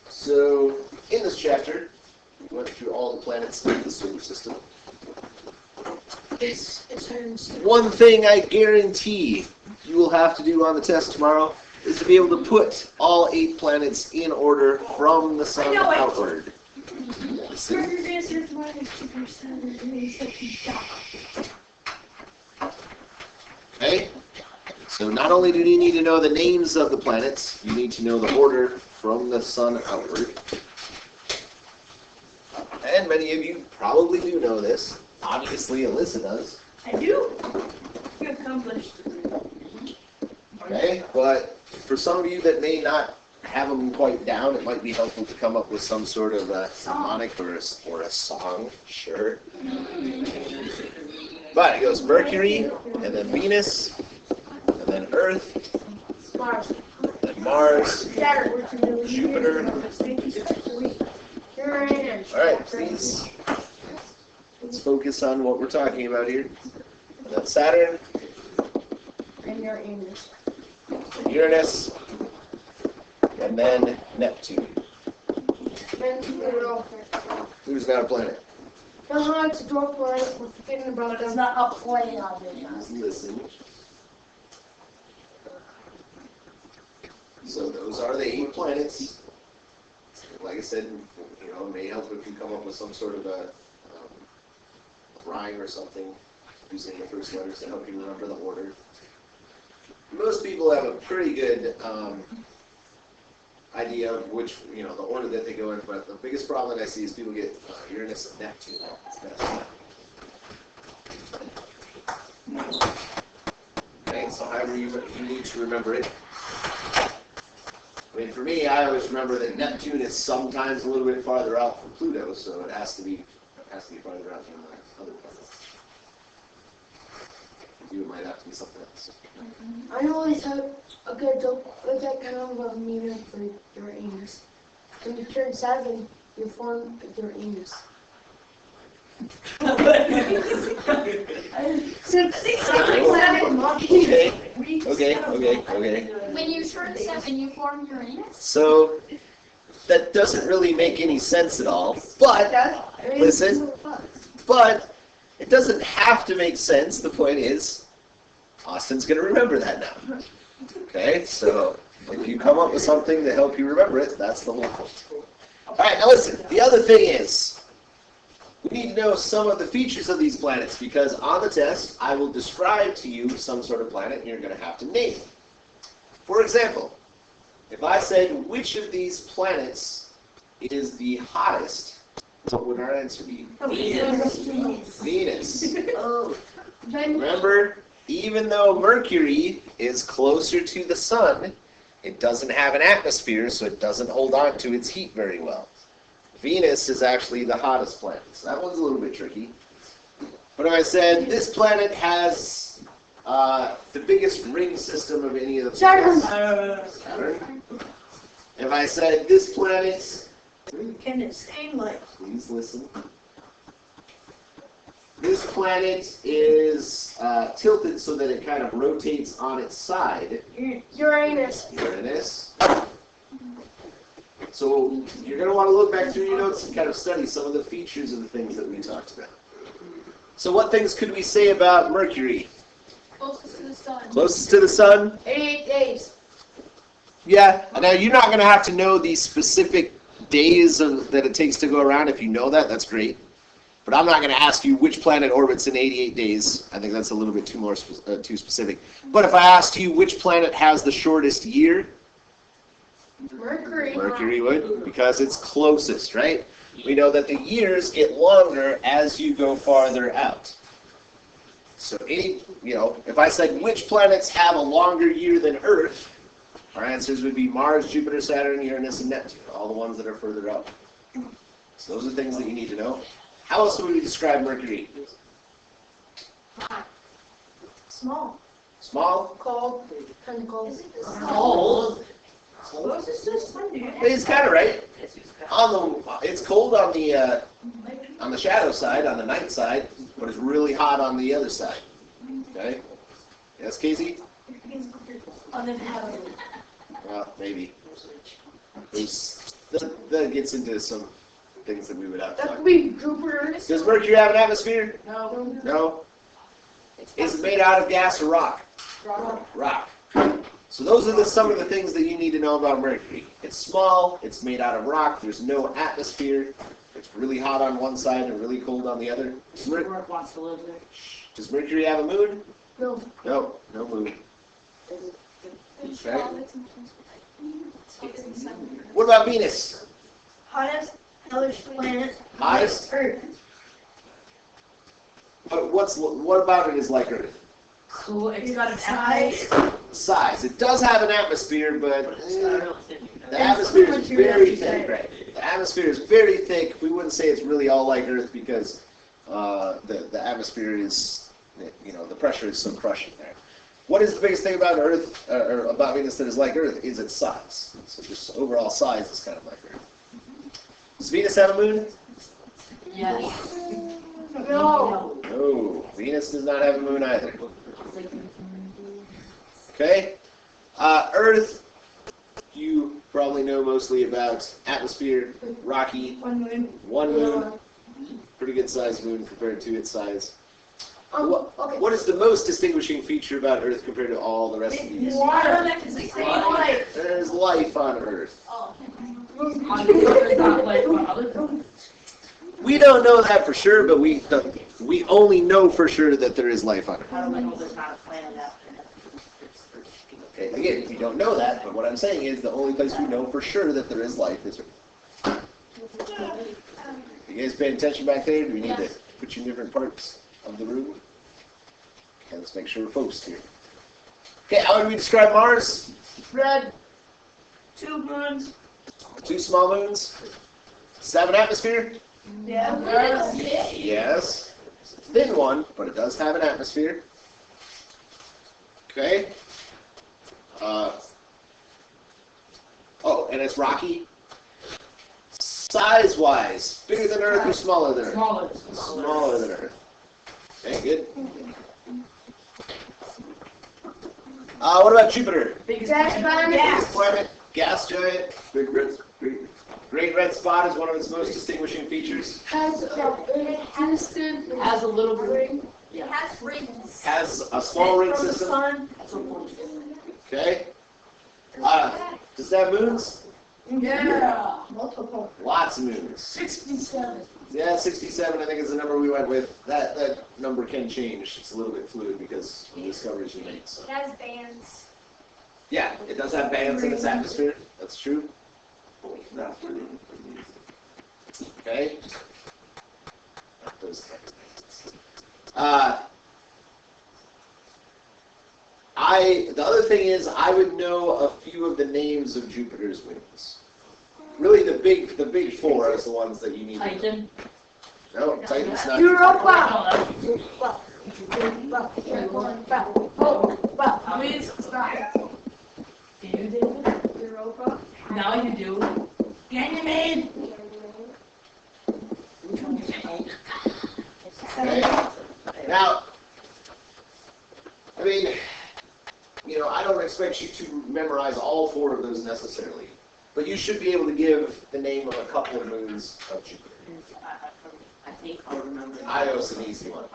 So, in this chapter, we went through all the planets in the solar system. One thing I guarantee you will have to do on the test tomorrow is to be able to put all 8 planets in order from the sun outward. Okay? So not only do you need to know the names of the planets, you need to know the order from the sun outward. And many of you probably do know this. Obviously, Alyssa does. I do. You accomplished. Okay, but for some of you that may not have them quite down, it might be helpful to come up with some sort of a mnemonic or a song. Sure. But it goes Mercury, and then Venus, and then Earth, then Mars, Jupiter. Alright, please. Let's focus on what we're talking about here. And then Saturn, And Uranus. Uranus, and then Neptune. Who's not a planet? No, it's a dwarf planet. We're forgetting about it. It's not a planet. Listen. So those are the 8 planets. Like I said, it may help if you come up with some sort of a rhyme or something using the first letters to help you remember the order. Most people have a pretty good idea of which, the order that they go in, but the biggest problem that I see is people get Uranus and Neptune. Okay, so however you need to remember it. I mean, for me, I always remember that Neptune is sometimes a little bit farther out from Pluto, so it has to be farther out from the other planets. You might have to be something else. I always have a good joke with that kind of meaning for Uranus. When you turn 7, you form Uranus. Okay. When you turn 7, you form Uranus? So, that doesn't really make any sense at all. But, listen, but it doesn't have to make sense. The point is, Austin's going to remember that now. Okay, so if you come up with something to help you remember it, that's the whole point. All right, now listen, the other thing is, we need to know some of the features of these planets, because on the test, I will describe to you some sort of planet, and you're going to have to name it. For example, if I said, which of these planets is the hottest, what would our answer be? Venus. Remember, even though Mercury is closer to the sun, it doesn't have an atmosphere, so it doesn't hold on to its heat very well. Venus is actually the hottest planet, so that one's a little bit tricky. But if I said this planet has the biggest ring system of any of the planets. Saturn. If I said this planet, Can it sing like? please listen. This planet is tilted so that it kind of rotates on its side. Uranus. Uranus. So you're going to want to look back through your notes and kind of study some of the features of the things that we talked about. So what things could we say about Mercury? Closest to the sun. Closest to the sun? 88 days. Yeah. Now you're not going to have to know the specific days that it takes to go around. If you know that, that's great. But I'm not going to ask you which planet orbits in 88 days. I think that's a little bit too specific. But if I asked you which planet has the shortest year, Mercury would, because it's closest, right? We know that the years get longer as you go farther out. So if I said which planets have a longer year than Earth, our answers would be Mars, Jupiter, Saturn, Uranus, and Neptune, all the ones that are further out. So those are things that you need to know. How else would we describe Mercury? Small. Small? Cold. Kind of cold. Cold. It's kind of right. It's cold on the shadow side, on the night side, but it's really hot on the other side. Okay. Yes, Casey? Uninhabitable. Well, maybe. That gets into some things that we would have to That talk could be Jupiter. Does Mercury have an atmosphere? No. No. Is it made out of gas or rock? Rock. So those are some of the things that you need to know about Mercury. It's small, it's made out of rock, there's no atmosphere, it's really hot on one side and really cold on the other. Roark wants to live there. Does Mercury have a moon? No. No, no moon. Okay. What about Venus? Hottest, hellish planet. Hottest? Earth. What about it is like Earth? Cool. It's got an Size. Size. It does have an atmosphere, but It's got real thin. the atmosphere is very thick. Right? The atmosphere is very thick. We wouldn't say it's really all like Earth because the atmosphere is, the pressure is so crushing there. What is the biggest thing about Earth, or about Venus that is like Earth, is its size. So just overall size is kind of like Earth. Does Venus have a moon? Yes. No. No. Venus does not have a moon either. Okay. Earth, you probably know mostly about atmosphere, rocky, One moon. one moon, pretty good sized moon compared to its size. Okay. What is the most distinguishing feature about Earth compared to all the rest of these? Water. Light. There's life on Earth. Oh. It's not like on other planets. We don't know that for sure, but we only know for sure that there is life on Earth. How do I know there's not a planet out there? Okay, again, we don't know that, but what I'm saying is the only place we know for sure that there is life is Earth. You guys paying attention back there? Do we need to put you in different parts of the room? Okay, let's make sure we're focused here. Okay, how would we describe Mars? Red. 2 moons. 2 small moons. Does it have an atmosphere? Yeah. Yes. It's a thin one, but it does have an atmosphere. Okay. And it's rocky. Size-wise, bigger than Earth or smaller than Earth? Smaller. Smaller than Earth. Okay, good. What about Jupiter? Biggest Gas planet. giant. Planet, gas giant, great red spot is one of its most distinguishing features. Has Houston. Has a little bit. It Yeah. has rings. Has a small ring From the system. sun. That's a point. Okay. Does it have moons? Yeah. Multiple. Lots of moons. 67. Yeah, 67 I think is the number we went with. That number can change. It's a little bit fluid because of the discoveries you made. So. It has bands. Yeah, it does have bands in its atmosphere. That's true. Okay. Those things. The other thing is I would know a few of the names of Jupiter's moons. Really, the big 4 is the ones that you need to know. Titan. No, Titan's not. Europa. I mean, it's not. Do you do? Europa. Now you do. Ganymede. Okay. Now, I mean, I don't expect you to memorize all 4 of those necessarily, but you should be able to give the name of a couple of moons of Jupiter. I think I'll remember. Io's an easy one.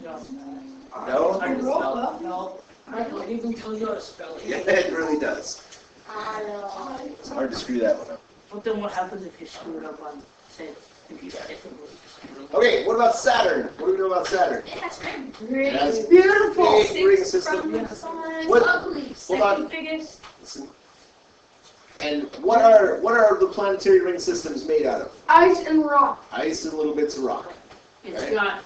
No. No? Hard to spell. No. I don't even tell you how to spell it. Yeah, it really does. It's hard to screw that one up. But then what happens if you screw it up on, say, if you Okay, what about Saturn? What do we know about Saturn? It has rings. It has It's beautiful. a big ring From system. the sun. What- Ugly. hold Second on. biggest. Listen. And what are the planetary ring systems made out of? Ice and rock. Ice and little bits of rock. It's Right. got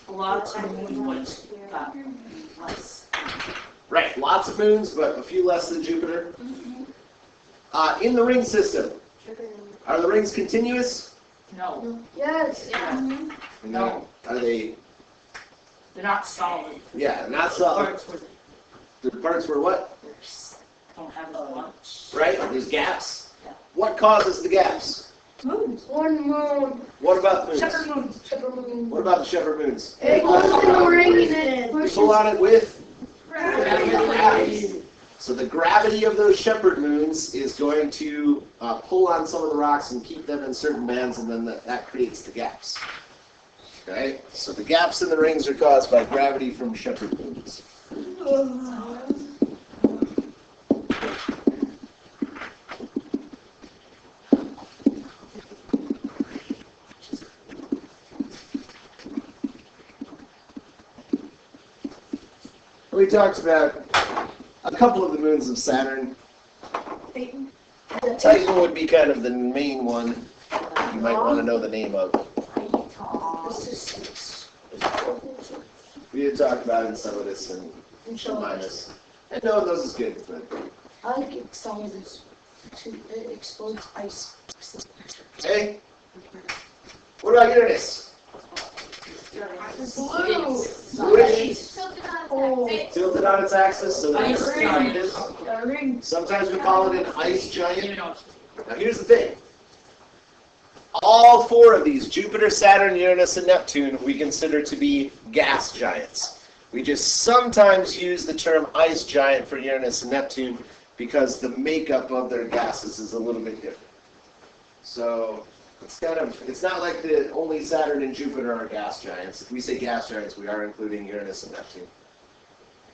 a lot of moons, but it's got less. Right, lots of moons, but a few less than Jupiter. In the ring system, are the rings continuous? No. Yes. Yeah. No. Are they? They're not solid. Yeah, not solid. Parts where The parts where what? they don't have as much. Right, there's gaps. Yeah. What causes the gaps? Moons. One moon. What about moons? Shepherd moons. Shepherd moon. What about the shepherd moons? It goes in the ring and it You pushes. pull on it with? gravity. So the gravity of those shepherd moons is going to pull on some of the rocks and keep them in certain bands, and then that creates the gaps. Okay? So the gaps in the rings are caused by gravity from shepherd moons. We talked about a couple of the moons of Saturn. Titan would be kind of the main one you might want to know the name of. We did talk about Enceladus and Mimas. I know those is good, but I like Enceladus. It explodes ice. hey, what about Uranus? Blue. Bluish, Oh. tilted on its axis, so that Ice giant. sometimes we call it an ice giant. Now here's the thing. All four of these, Jupiter, Saturn, Uranus, and Neptune, we consider to be gas giants. We just sometimes use the term ice giant for Uranus and Neptune because the makeup of their gases is a little bit different. So it's not like the only Saturn and Jupiter are gas giants. If we say gas giants, we are including Uranus and Neptune.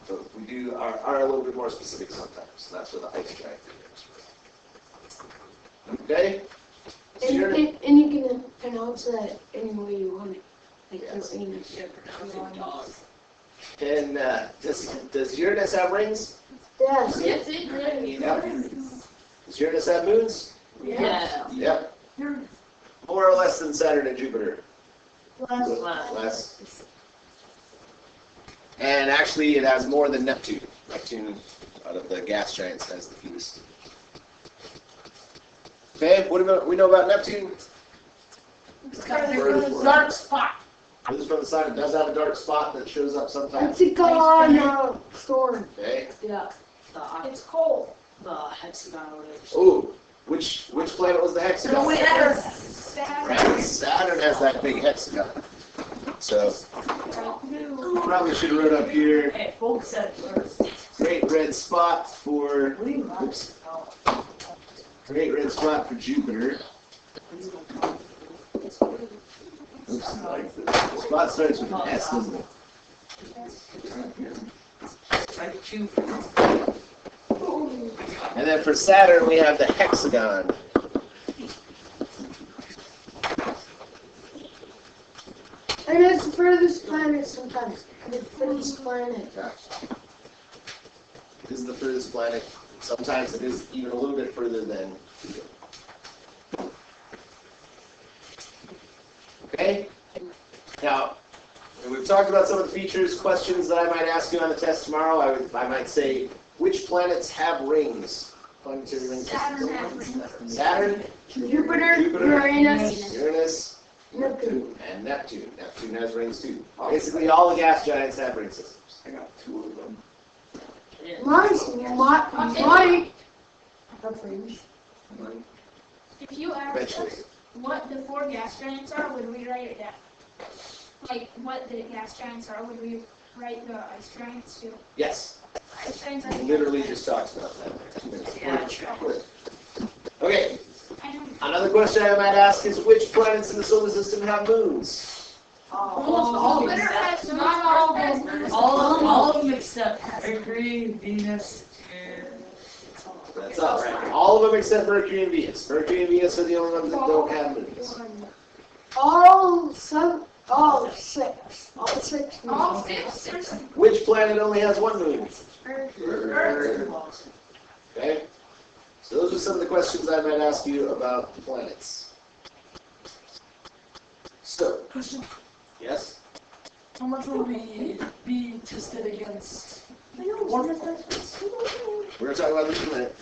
So we are a little bit more specific sometimes. That's where the ice giant is. Okay? And you can pronounce that any way you want it. Like Uranus. And does Uranus have rings? Yes. Yes, it did. Yep. Does Uranus have moons? Yeah. Yep. More or less than Saturn and Jupiter. Less. And actually, it has more than Neptune. Neptune, out of the gas giants, has the fewest. Okay, what about we know about Neptune? Dark spot. This is from the side. It does have a dark spot that shows up sometimes. It's a storm. Okay. Yeah. It's cold. The hexagon or whatever. Ooh, which planet was the hexagon? Saturn. Right, Saturn has that big hexagon. So probably should have wrote up here. Hey, folks said first. Great red spot for. What do you want? Oops. Great red spot for Jupiter. Oops, like the spot starts with an S, doesn't it? Like two. And then for Saturn, we have the hexagon. And it's the furthest planet sometimes. The furthest planet. This is the furthest planet. Sometimes it is even a little bit further than Pluto. Okay? Now, we've talked about some of the features, questions that I might ask you on the test tomorrow. I might say, which planets have rings? Planetary ring systems. Saturn, Jupiter, Uranus, Neptune. and Neptune. Neptune has rings too. Basically, all the gas giants have ring systems. I got two of them. Mine have rings. If you asked Eventually. us what the four gas giants are, would we write it down? Like what the gas giants are, would we write the ice giants too? Yes. Ice giants are We the literally just talked about that. Yeah. Okay. I know. Another question I might ask is which planets in the solar system have moons? All All except not all has of them except Mercury, Venus, and That's all right. All of them except Mercury and Venus. Mercury and Venus are the only ones that don't have moons. All six. all six. Which planet only has one moon? Earth. Okay. So those are some of the questions I might ask you about the planets. So, Question. yes? How much will we be tested against? We're going to talk about this in a minute.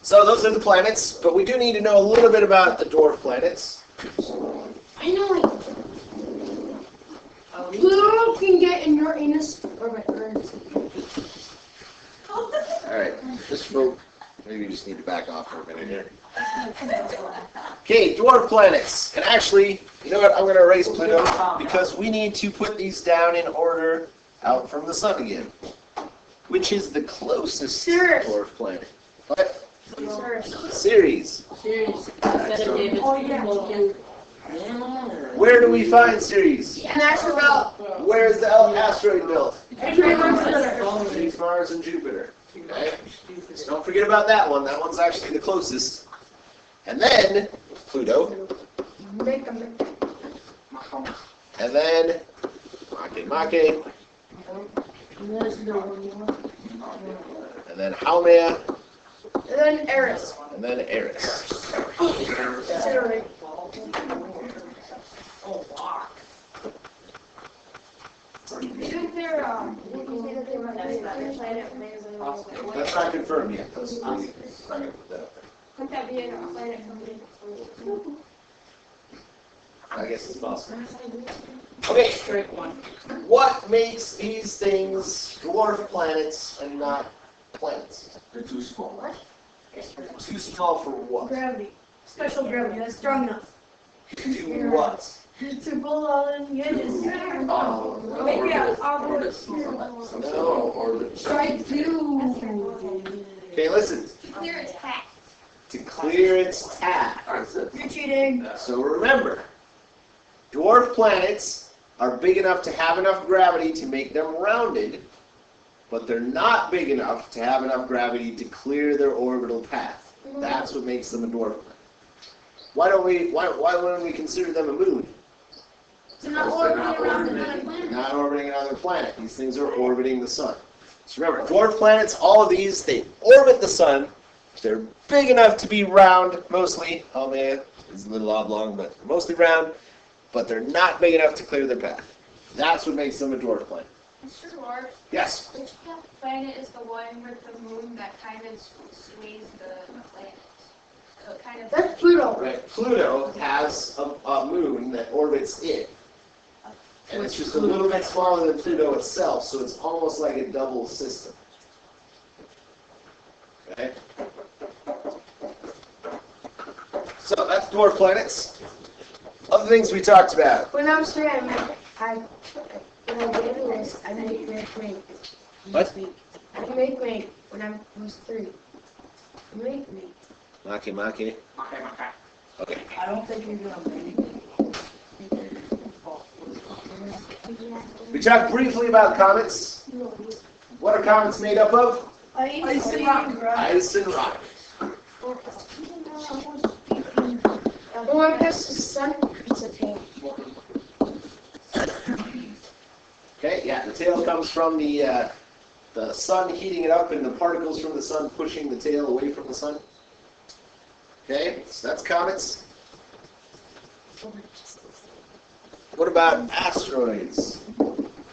So those are the planets, but we do need to know a little bit about the dwarf planets. I know. Pluto can get in Uranus or Earth. Alright, just folk, maybe you just need to back off for a minute here. Okay, dwarf planets. And actually, you know what, I'm going to erase Pluto because we need to put these down in order out from the sun again. Which is the closest Sirius. dwarf planet? What? Sirius. Ceres. Serious. Excellent. Oh, yeah. Where do we find Ceres? And that's about Where's the asteroid belt? Jupiter. Beneath Mars and Jupiter. Okay? So don't forget about that one. That one's actually the closest. And then Pluto. make them. And then Make. And then Haumea. And then Eris. And then Eris. Considering. Isn't there, did you say that they were next planet? That's not confirmed yet. That's not gonna put that up there. Couldn't that be a planet from I guess it's possible. Okay. What makes these things dwarf planets and not planets? They're too small. Too small for what? gravity? Special gravity, that's strong enough. To do what? To pull on the edges. Maybe No. Try to Okay, listen. clear its path. To clear its path. You're cheating. So remember, dwarf planets are big enough to have enough gravity to make them rounded, but they're not big enough to have enough gravity to clear their orbital path. That's what makes them a dwarf planet. Why wouldn't we consider them a moon? So not orbiting around another planet. Not orbiting another planet. These things are orbiting the sun. So remember, dwarf planets, all of these, they orbit the sun. They're big enough to be round, mostly. Haumea is a little oblong, but mostly round. But they're not big enough to clear their path. That's what makes them a dwarf planet. Mr. Roark, Yes? which planet is the one with the moon that kind of sways the planet? So it kind of. That's Pluto. Right. Pluto has a moon that orbits it. And it's just a little bit smaller than Pluto itself, so it's almost like a double system. Okay? So that's dwarf planets. Other things we talked about. When I was 3, when I did this, I made make. What? I make when I was 3. Make. Make. Okay. I don't think you're gonna make it. We talked briefly about comets. What are comets made up of? Ice and rock. Ice and rock. Or I guess the sun is a tail. Okay, yeah, the tail comes from the sun heating it up and the particles from the sun pushing the tail away from the sun. Okay, so that's comets. What about asteroids?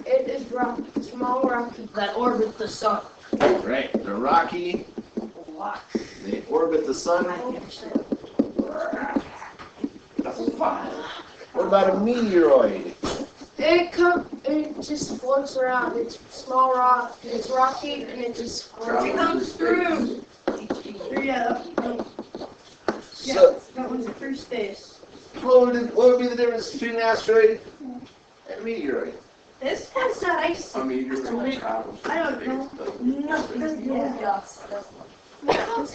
It is rock, small rocky. That orbit the sun. Right, they're rocky. They orbit the sun. What about a meteoroid? It just floats around. It's small rock. It's rocky and it just floats. It comes through. Yeah, So, that one's through space. what would be the difference between an asteroid and a meteoroid? This has ice. A meteor travels. I don't know. No, it doesn't. Yeah.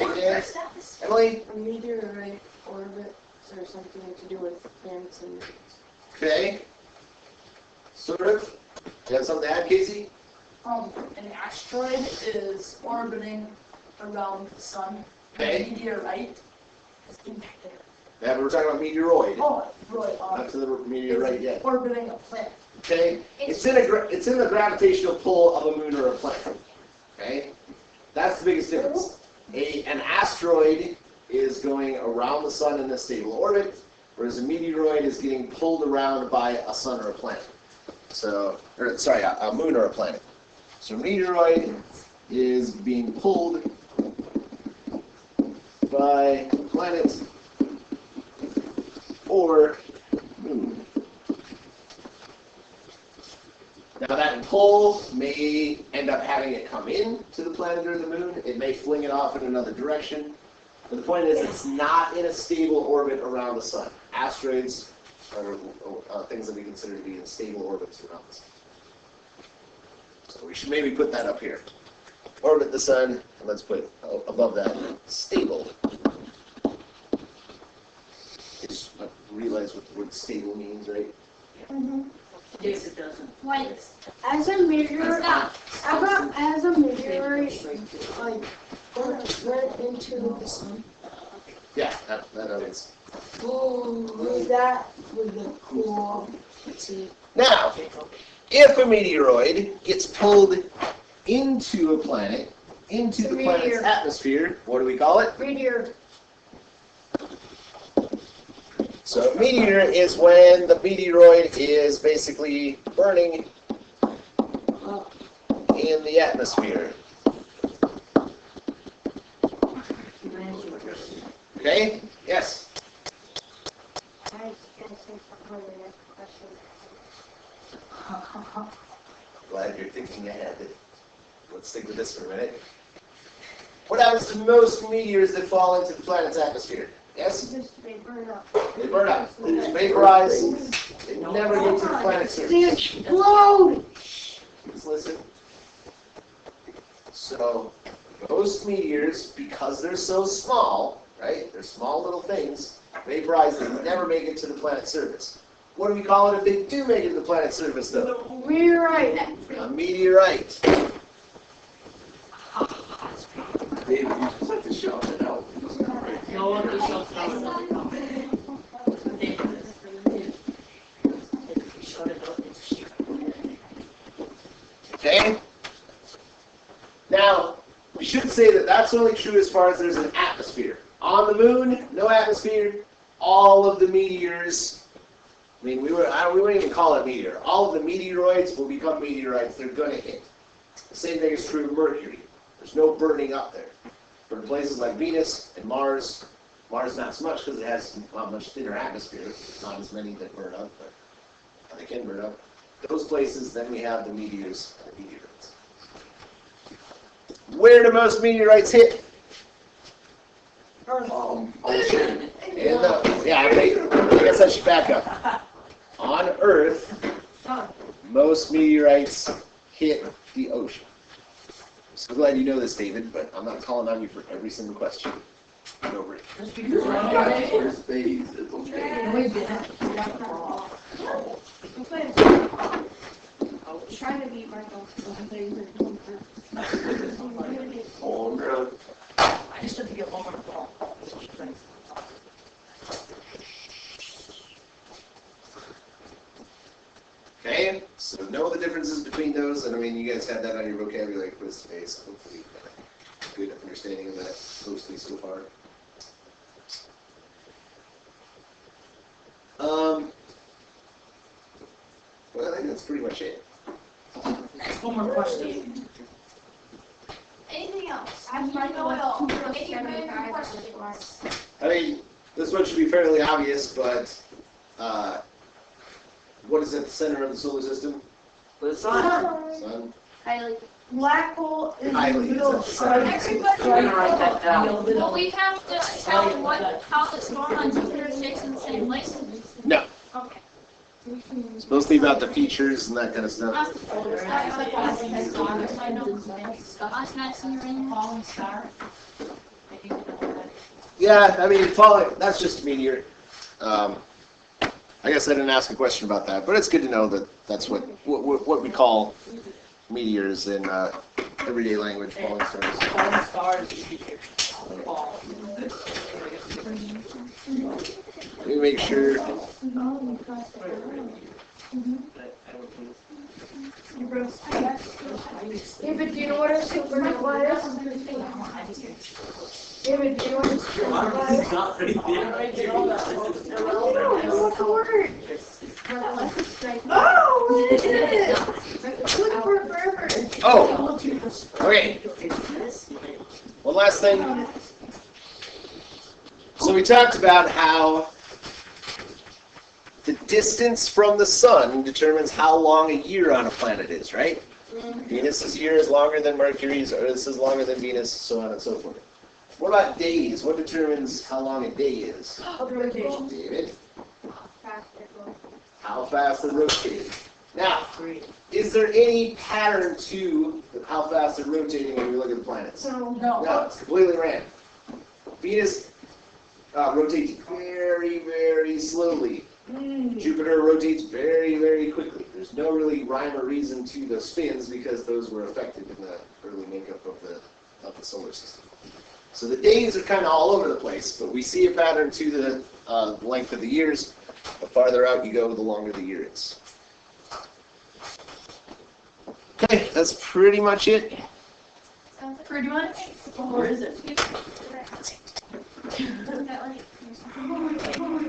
Okay. Emily? A meteorite orbit or something to do with planets and Okay. Sort of. You have something to add, Casey? An asteroid is orbiting around the sun. Okay. A meteorite is impacted. Yeah, but we're talking about meteoroid. Oh, right. Not to the meteorite yet. Orbiting a planet. Okay. It's in the gravitational pull of a moon or a planet. Okay. That's the biggest difference. An asteroid is going around the sun in a stable orbit, whereas a meteoroid is getting pulled around by a sun or a planet. A moon or a planet. So a meteoroid is being pulled by a planet or moon. Now that pull may end up having it come in to the planet or the moon. It may fling it off in another direction. But the point is, it's not in a stable orbit around the sun. Asteroids are things that we consider to be in stable orbits around the sun. So we should maybe put that up here. Orbit the sun, and let's put above that stable. Just realize what the word stable means, right? Yes, it doesn't. Like, As a meteorite, stop. as a meteorite, like, went into the sun. Yeah, that is. Would that would be cool to see. Now, if a meteoroid gets pulled into a planet, into the planet's Meteor. atmosphere, what do we call it? Meteor. So a meteor is when the meteoroid is basically burning in the atmosphere. Okay? Yes? Glad you're thinking ahead. Let's stick with this for a minute. What happens to most meteors that fall into the planet's atmosphere? Yes? They burn up. They burn up. They just vaporize. They never get to the planet's surface. They explode! Just listen. So, most meteors, because they're so small, right? They're small little things, vaporize, they never make it to the planet's surface. What do we call it if they do make it to the planet's surface, though? Meteorite. A meteorite. David, you just have to shout it out. No one will show Okay? Now, we should say that that's only true as far as there's an atmosphere. On the moon, no atmosphere. All of the meteors, I mean, we wouldn't even call it meteor. All of the meteoroids will become meteorites. They're going to hit. The same thing is true of Mercury. There's no burning up there. But in places like Venus and Mars not so much because it has a much thinner atmosphere. Not as many that burn up, but they can burn up. Those places, then we have the meteors and the meteorites. Where do most meteorites hit? Ocean. I guess I should back up. On Earth, most meteorites hit the ocean. I'm so glad you know this, David, but I'm not calling on you for every single question. Get over it. First phase is okay. Trying to beat Michael. Oh, really? I just have to get one more ball. Okay, so know the differences between those, and I mean, you guys had that on your vocabulary quiz today, so hopefully you have a good understanding of that mostly so far. Well, I think that's pretty much it. One more question. Anything else? I'm not going to make your questions. I mean, this one should be fairly obvious, but what is at the center of the solar system? The sun. Sun. Highly. Black hole is Highly. the middle. Everybody, I'm gonna write that down. well, we have to tell how it's going on Jupiter stays in the same place. No. Okay. It's mostly about the features and that kind of stuff. Last night's in your ring, falling star. Yeah, I mean, falling, that's just a meteor. I guess I didn't ask a question about that, but it's good to know that that's what we call meteors in everyday language, falling stars. Falling stars. Fall. Let me make sure. David, do you know what a supernova is? David, do you know what a supernova is? Not right there. What's the word? Oh, it is! Look for forever. Oh, okay. One last thing. So we talked about how the distance from the sun determines how long a year on a planet is, right? Venus's year is longer than Mercury's, Earth's is longer than Venus, so on and so forth. What about days? What determines how long a day is? David? How fast they rotate. Now, is there any pattern to how fast they're rotating when we look at the planets? No. No, it's completely random. Venus rotates very, very slowly. Jupiter rotates very, very quickly. There's no really rhyme or reason to the spins because those were affected in the early makeup of the solar system. So the days are kind of all over the place, but we see a pattern to the length of the years. The farther out you go, the longer the year is. Okay, that's pretty much it. Pretty much. Where is it?